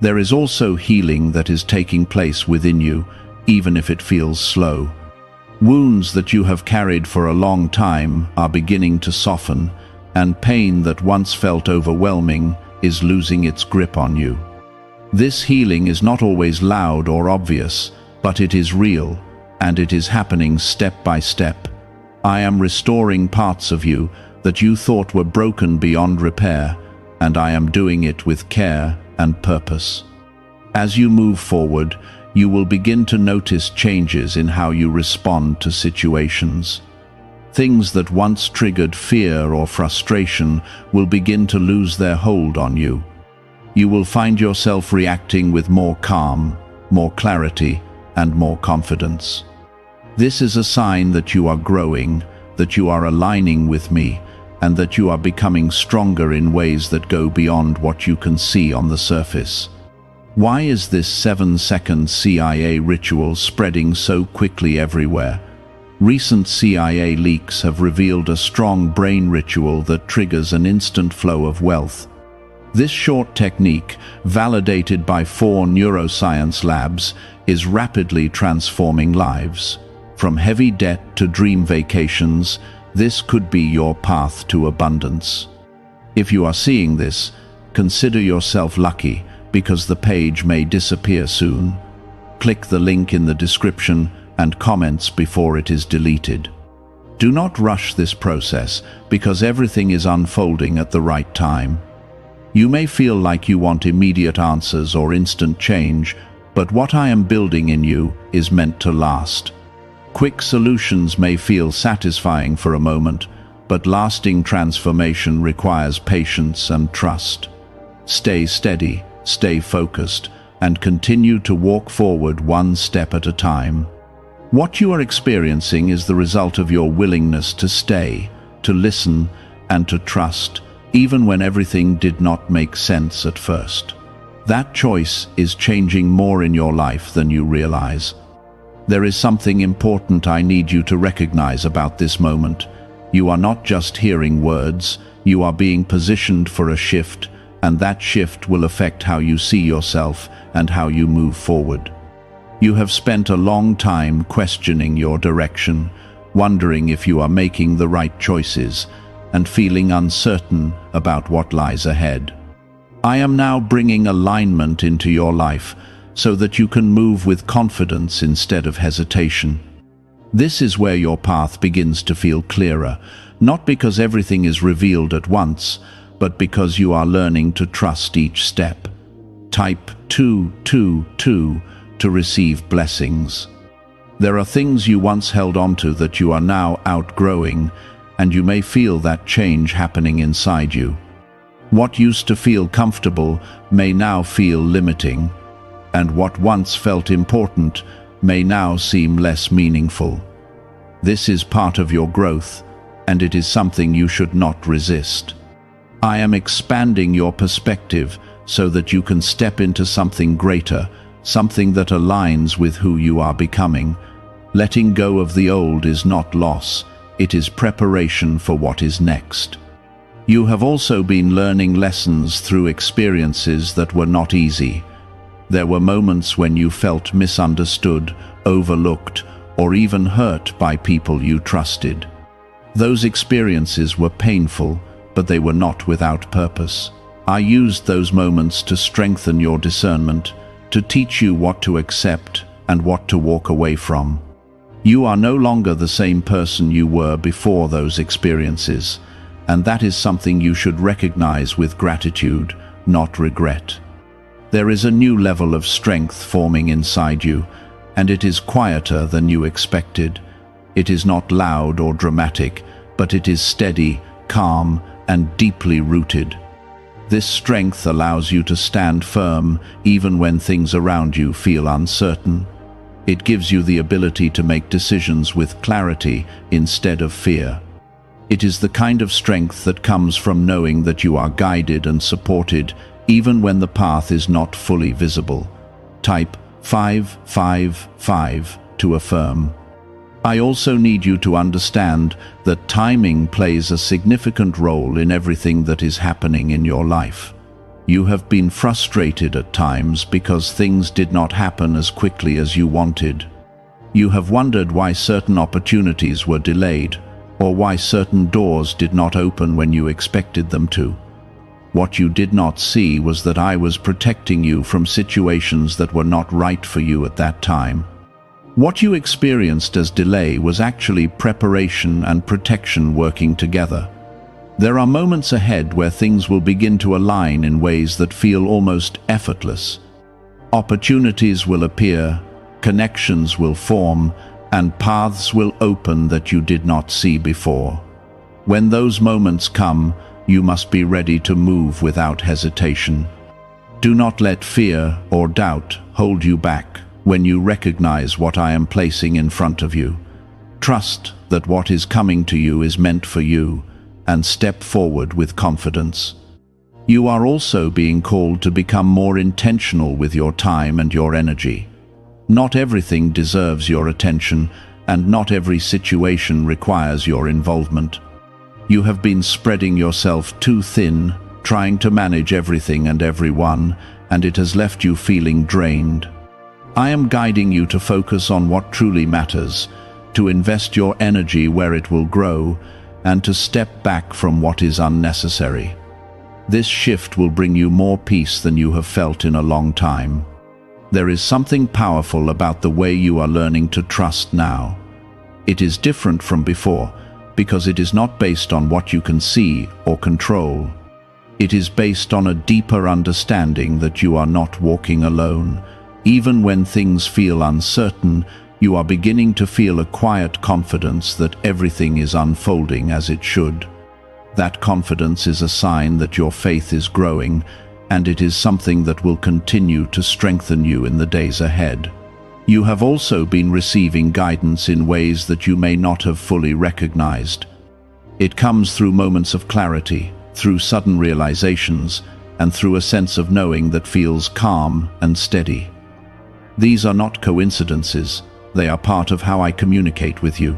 There is also healing that is taking place within you, even if it feels slow. Wounds that you have carried for a long time are beginning to soften, and pain that once felt overwhelming is losing its grip on you. This healing is not always loud or obvious, but it is real, and it is happening step by step. I am restoring parts of you that you thought were broken beyond repair, and I am doing it with care and purpose. As you move forward, you will begin to notice changes in how you respond to situations. Things that once triggered fear or frustration will begin to lose their hold on you. You will find yourself reacting with more calm, more clarity, and more confidence. This is a sign that you are growing, that you are aligning with me, and that you are becoming stronger in ways that go beyond what you can see on the surface. Why is this 7-second CIA ritual spreading so quickly everywhere? Recent CIA leaks have revealed a strong brain ritual that triggers an instant flow of wealth. This short technique, validated by 4 neuroscience labs, is rapidly transforming lives. From heavy debt to dream vacations, this could be your path to abundance. If you are seeing this, consider yourself lucky, because the page may disappear soon. Click the link in the description and comments before it is deleted. Do not rush this process, because everything is unfolding at the right time. You may feel like you want immediate answers or instant change, but what I am building in you is meant to last. Quick solutions may feel satisfying for a moment, but lasting transformation requires patience and trust. Stay steady, stay focused, and continue to walk forward one step at a time. What you are experiencing is the result of your willingness to stay, to listen, and to trust, even when everything did not make sense at first. That choice is changing more in your life than you realize. There is something important I need you to recognize about this moment. You are not just hearing words, you are being positioned for a shift, and that shift will affect how you see yourself and how you move forward. You have spent a long time questioning your direction, wondering if you are making the right choices, and feeling uncertain about what lies ahead. I am now bringing alignment into your life so that you can move with confidence instead of hesitation. This is where your path begins to feel clearer, not because everything is revealed at once, but because you are learning to trust each step. Type 222 to receive blessings. There are things you once held onto that you are now outgrowing, and you may feel that change happening inside you. What used to feel comfortable may now feel limiting, and what once felt important may now seem less meaningful. This is part of your growth, and it is something you should not resist. I am expanding your perspective so that you can step into something greater, something that aligns with who you are becoming. Letting go of the old is not loss, it is preparation for what is next. You have also been learning lessons through experiences that were not easy. There were moments when you felt misunderstood, overlooked, or even hurt by people you trusted. Those experiences were painful, but they were not without purpose. I used those moments to strengthen your discernment, to teach you what to accept and what to walk away from. You are no longer the same person you were before those experiences, and that is something you should recognize with gratitude, not regret. There is a new level of strength forming inside you, and it is quieter than you expected. It is not loud or dramatic, but it is steady, calm, and deeply rooted. This strength allows you to stand firm even when things around you feel uncertain. It gives you the ability to make decisions with clarity instead of fear. It is the kind of strength that comes from knowing that you are guided and supported even when the path is not fully visible. Type 555 to affirm. I also need you to understand that timing plays a significant role in everything that is happening in your life. You have been frustrated at times because things did not happen as quickly as you wanted. You have wondered why certain opportunities were delayed, or why certain doors did not open when you expected them to. What you did not see was that I was protecting you from situations that were not right for you at that time. What you experienced as delay was actually preparation and protection working together. There are moments ahead where things will begin to align in ways that feel almost effortless. Opportunities will appear, connections will form, and paths will open that you did not see before. When those moments come, you must be ready to move without hesitation. Do not let fear or doubt hold you back when you recognize what I am placing in front of you. Trust that what is coming to you is meant for you, and step forward with confidence. You are also being called to become more intentional with your time and your energy. Not everything deserves your attention, and not every situation requires your involvement. You have been spreading yourself too thin, trying to manage everything and everyone, and it has left you feeling drained. I am guiding you to focus on what truly matters, to invest your energy where it will grow, and to step back from what is unnecessary. This shift will bring you more peace than you have felt in a long time. There is something powerful about the way you are learning to trust now. It is different from before, because it is not based on what you can see or control. It is based on a deeper understanding that you are not walking alone. Even when things feel uncertain, you are beginning to feel a quiet confidence that everything is unfolding as it should. That confidence is a sign that your faith is growing, and it is something that will continue to strengthen you in the days ahead. You have also been receiving guidance in ways that you may not have fully recognized. It comes through moments of clarity, through sudden realizations, and through a sense of knowing that feels calm and steady. These are not coincidences. They are part of how I communicate with you.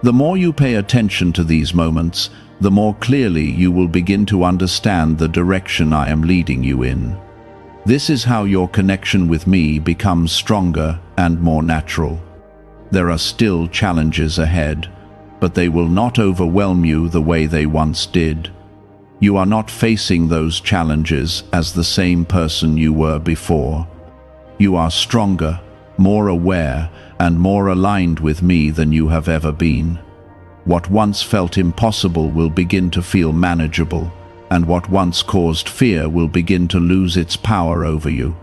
The more you pay attention to these moments, the more clearly you will begin to understand the direction I am leading you in. This is how your connection with me becomes stronger and more natural. There are still challenges ahead, but they will not overwhelm you the way they once did. You are not facing those challenges as the same person you were before. You are stronger, more aware, and more aligned with me than you have ever been. What once felt impossible will begin to feel manageable, and what once caused fear will begin to lose its power over you.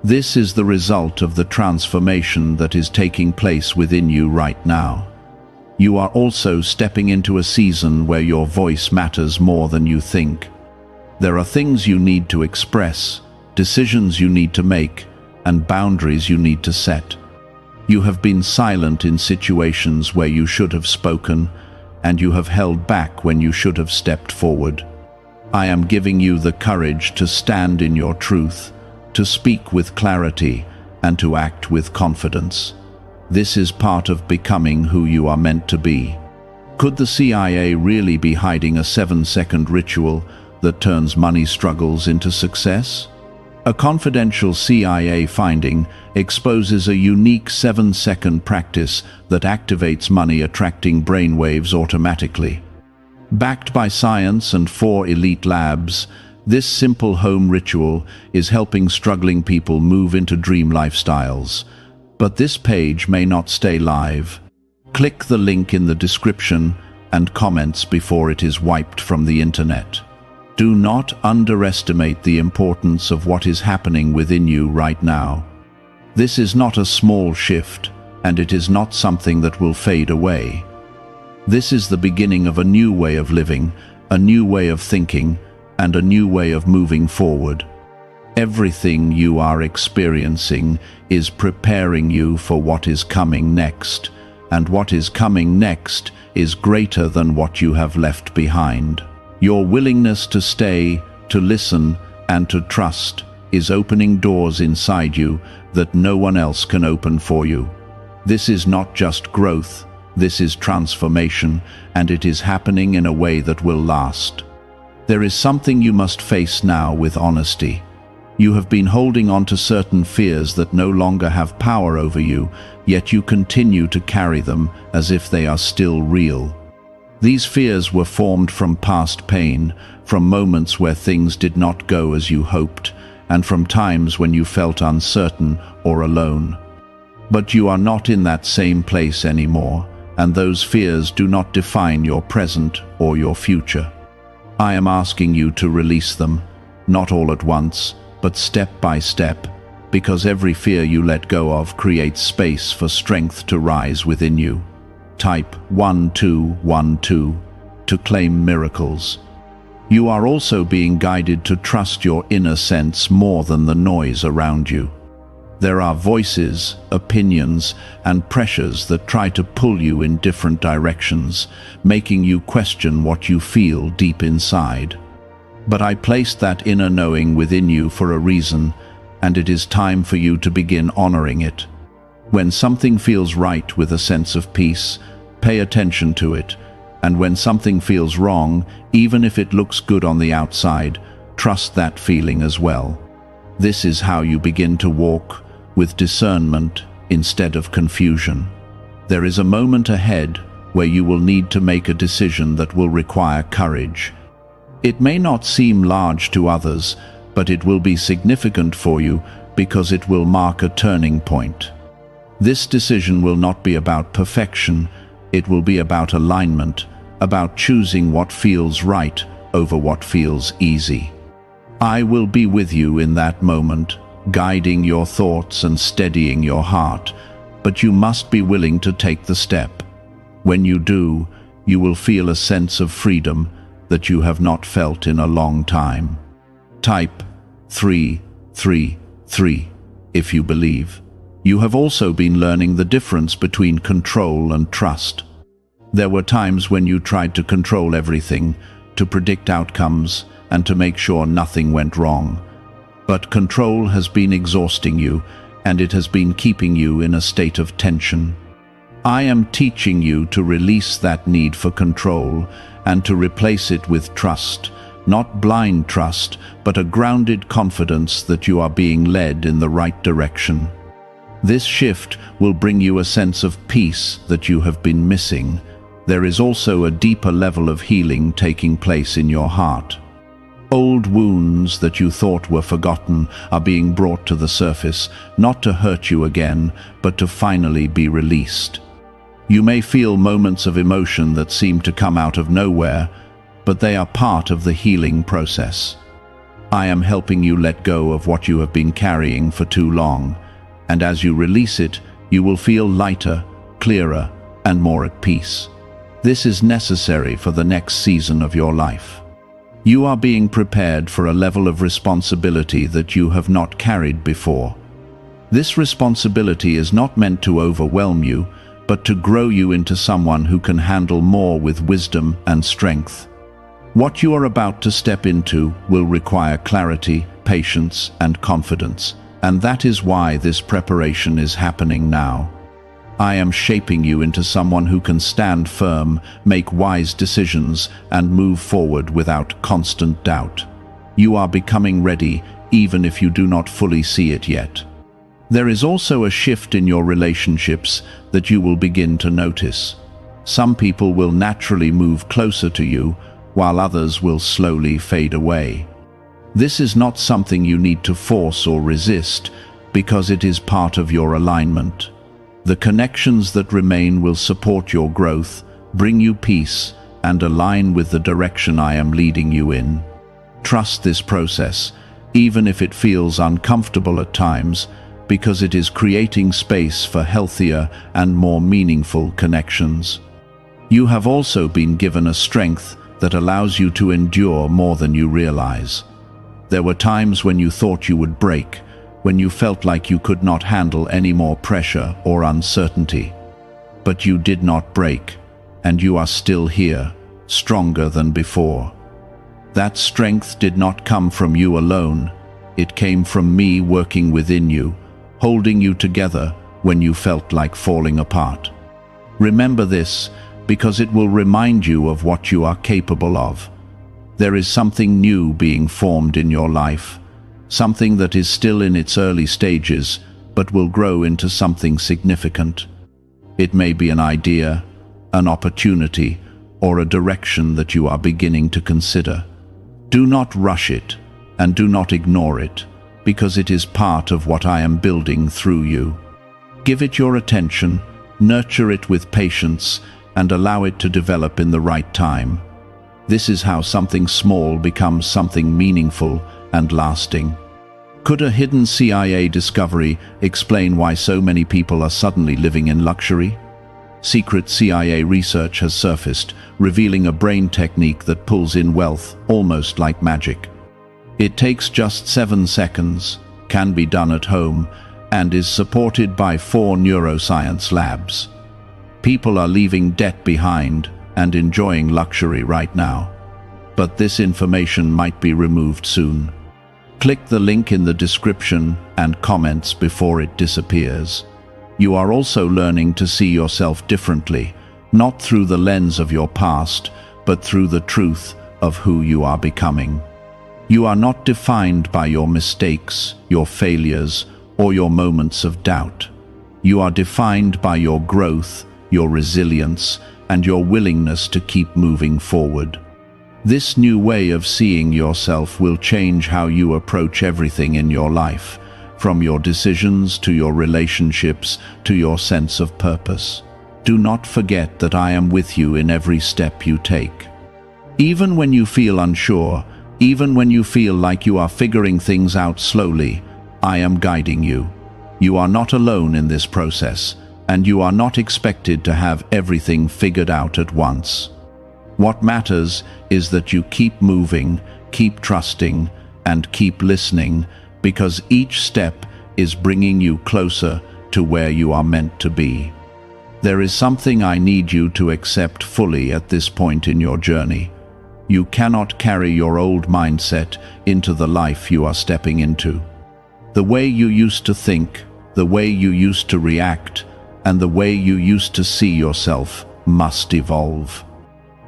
This is the result of the transformation that is taking place within you right now. You are also stepping into a season where your voice matters more than you think. There are things you need to express, decisions you need to make, and boundaries you need to set. You have been silent in situations where you should have spoken, and you have held back when you should have stepped forward. I am giving you the courage to stand in your truth, to speak with clarity, and to act with confidence. This is part of becoming who you are meant to be. Could the CIA really be hiding a 7-second ritual that turns money struggles into success? A confidential CIA finding exposes a unique 7-second practice that activates money-attracting brainwaves automatically. Backed by science and 4 elite labs, this simple home ritual is helping struggling people move into dream lifestyles. But this page may not stay live. Click the link in the description and comments before it is wiped from the internet. Do not underestimate the importance of what is happening within you right now. This is not a small shift, and it is not something that will fade away. This is the beginning of a new way of living, a new way of thinking, and a new way of moving forward. Everything you are experiencing is preparing you for what is coming next, and what is coming next is greater than what you have left behind. Your willingness to stay, to listen, and to trust is opening doors inside you that no one else can open for you. This is not just growth, this is transformation, and it is happening in a way that will last. There is something you must face now with honesty. You have been holding on to certain fears that no longer have power over you, yet you continue to carry them as if they are still real. These fears were formed from past pain, from moments where things did not go as you hoped, and from times when you felt uncertain or alone. But you are not in that same place anymore, and those fears do not define your present or your future. I am asking you to release them, not all at once, but step by step, because every fear you let go of creates space for strength to rise within you. Type 1212 to claim miracles. You are also being guided to trust your inner sense more than the noise around you. There are voices, opinions, and pressures that try to pull you in different directions, making you question what you feel deep inside. But I placed that inner knowing within you for a reason, and it is time for you to begin honoring it. When something feels right with a sense of peace, pay attention to it, and when something feels wrong, even if it looks good on the outside, trust that feeling as well. This is how you begin to walk with discernment instead of confusion. There is a moment ahead where you will need to make a decision that will require courage. It may not seem large to others, but it will be significant for you because it will mark a turning point. This decision will not be about perfection, it will be about alignment, about choosing what feels right over what feels easy. I will be with you in that moment, guiding your thoughts and steadying your heart, but you must be willing to take the step. When you do, you will feel a sense of freedom that you have not felt in a long time. Type 333 if you believe. You have also been learning the difference between control and trust. There were times when you tried to control everything, to predict outcomes, and to make sure nothing went wrong. But control has been exhausting you, and it has been keeping you in a state of tension. I am teaching you to release that need for control and to replace it with trust, not blind trust, but a grounded confidence that you are being led in the right direction. This shift will bring you a sense of peace that you have been missing. There is also a deeper level of healing taking place in your heart. Old wounds that you thought were forgotten are being brought to the surface, not to hurt you again, but to finally be released. You may feel moments of emotion that seem to come out of nowhere, but they are part of the healing process. I am helping you let go of what you have been carrying for too long, and as you release it, you will feel lighter, clearer, and more at peace. This is necessary for the next season of your life. You are being prepared for a level of responsibility that you have not carried before. This responsibility is not meant to overwhelm you, but to grow you into someone who can handle more with wisdom and strength. What you are about to step into will require clarity, patience, and confidence, and that is why this preparation is happening now. I am shaping you into someone who can stand firm, make wise decisions, and move forward without constant doubt. You are becoming ready, even if you do not fully see it yet. There is also a shift in your relationships that you will begin to notice. Some people will naturally move closer to you, while others will slowly fade away. This is not something you need to force or resist, because it is part of your alignment. The connections that remain will support your growth, bring you peace, and align with the direction I am leading you in. Trust this process, even if it feels uncomfortable at times, because it is creating space for healthier and more meaningful connections. You have also been given a strength that allows you to endure more than you realize. There were times when you thought you would break, when you felt like you could not handle any more pressure or uncertainty. But you did not break, and you are still here, stronger than before. That strength did not come from you alone. It came from me working within you, holding you together when you felt like falling apart. Remember this, because it will remind you of what you are capable of. There is something new being formed in your life, something that is still in its early stages, but will grow into something significant. It may be an idea, an opportunity, or a direction that you are beginning to consider. Do not rush it, and do not ignore it, because it is part of what I am building through you. Give it your attention, nurture it with patience, and allow it to develop in the right time. This is how something small becomes something meaningful and lasting. Could a hidden CIA discovery explain why so many people are suddenly living in luxury? Secret CIA research has surfaced, revealing a brain technique that pulls in wealth almost like magic. It takes just 7 seconds, can be done at home, and is supported by 4 neuroscience labs. People are leaving debt behind and enjoying luxury right now. But this information might be removed soon. Click the link in the description and comments before it disappears. You are also learning to see yourself differently, not through the lens of your past, but through the truth of who you are becoming. You are not defined by your mistakes, your failures, or your moments of doubt. You are defined by your growth, your resilience, and your willingness to keep moving forward. This new way of seeing yourself will change how you approach everything in your life, from your decisions to your relationships to your sense of purpose. Do not forget that I am with you in every step you take. Even when you feel unsure, even when you feel like you are figuring things out slowly, I am guiding you. You are not alone in this process, and you are not expected to have everything figured out at once. What matters is that you keep moving, keep trusting, and keep listening, because each step is bringing you closer to where you are meant to be. There is something I need you to accept fully at this point in your journey. You cannot carry your old mindset into the life you are stepping into. The way you used to think, the way you used to react, and the way you used to see yourself must evolve.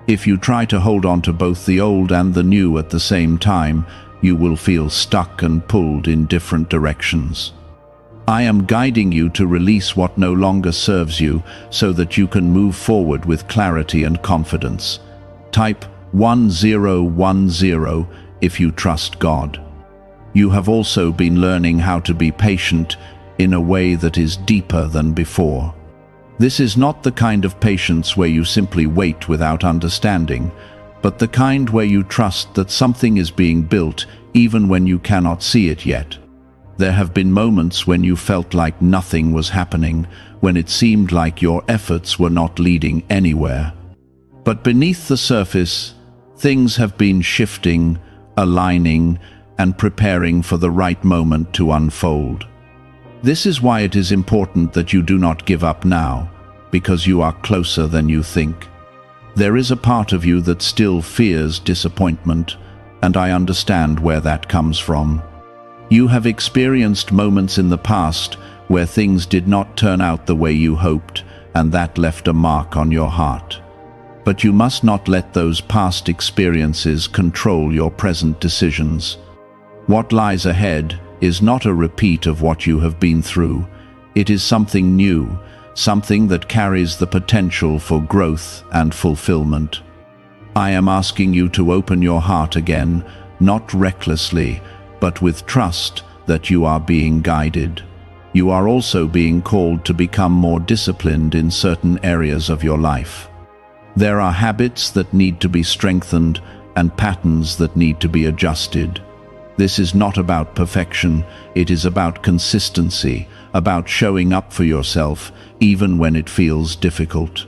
If you try to hold on to both the old and the new at the same time, you will feel stuck and pulled in different directions. I am guiding you to release what no longer serves you so that you can move forward with clarity and confidence. Type 1010 if you trust God. You have also been learning how to be patient in a way that is deeper than before. This is not the kind of patience where you simply wait without understanding, but the kind where you trust that something is being built even when you cannot see it yet. There have been moments when you felt like nothing was happening, when it seemed like your efforts were not leading anywhere. But beneath the surface, things have been shifting, aligning, and preparing for the right moment to unfold. This is why it is important that you do not give up now, because you are closer than you think. There is a part of you that still fears disappointment, and I understand where that comes from. You have experienced moments in the past where things did not turn out the way you hoped, and that left a mark on your heart. But you must not let those past experiences control your present decisions. What lies ahead is not a repeat of what you have been through. It is something new, something that carries the potential for growth and fulfillment. I am asking you to open your heart again, not recklessly, but with trust that you are being guided. You are also being called to become more disciplined in certain areas of your life. There are habits that need to be strengthened and patterns that need to be adjusted. This is not about perfection, it is about consistency, about showing up for yourself even when it feels difficult.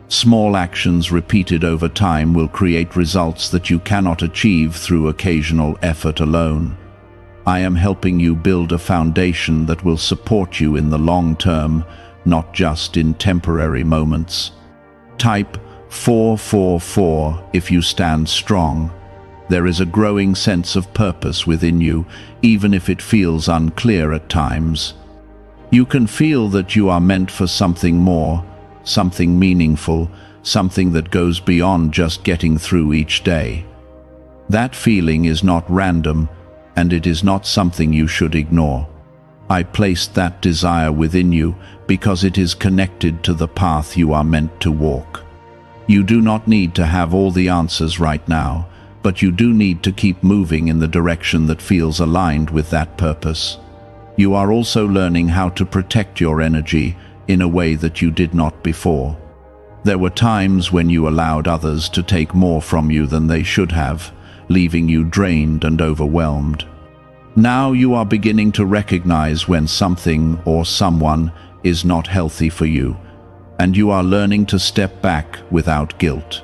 Small actions repeated over time will create results that you cannot achieve through occasional effort alone. I am helping you build a foundation that will support you in the long term, not just in temporary moments. Type 444 if you stand strong. There is a growing sense of purpose within you, even if it feels unclear at times. You can feel that you are meant for something more, something meaningful, something that goes beyond just getting through each day. That feeling is not random, and it is not something you should ignore. I placed that desire within you because it is connected to the path you are meant to walk. You do not need to have all the answers right now, but you do need to keep moving in the direction that feels aligned with that purpose. You are also learning how to protect your energy in a way that you did not before. There were times when you allowed others to take more from you than they should have, leaving you drained and overwhelmed. Now you are beginning to recognize when something or someone is not healthy for you, and you are learning to step back without guilt.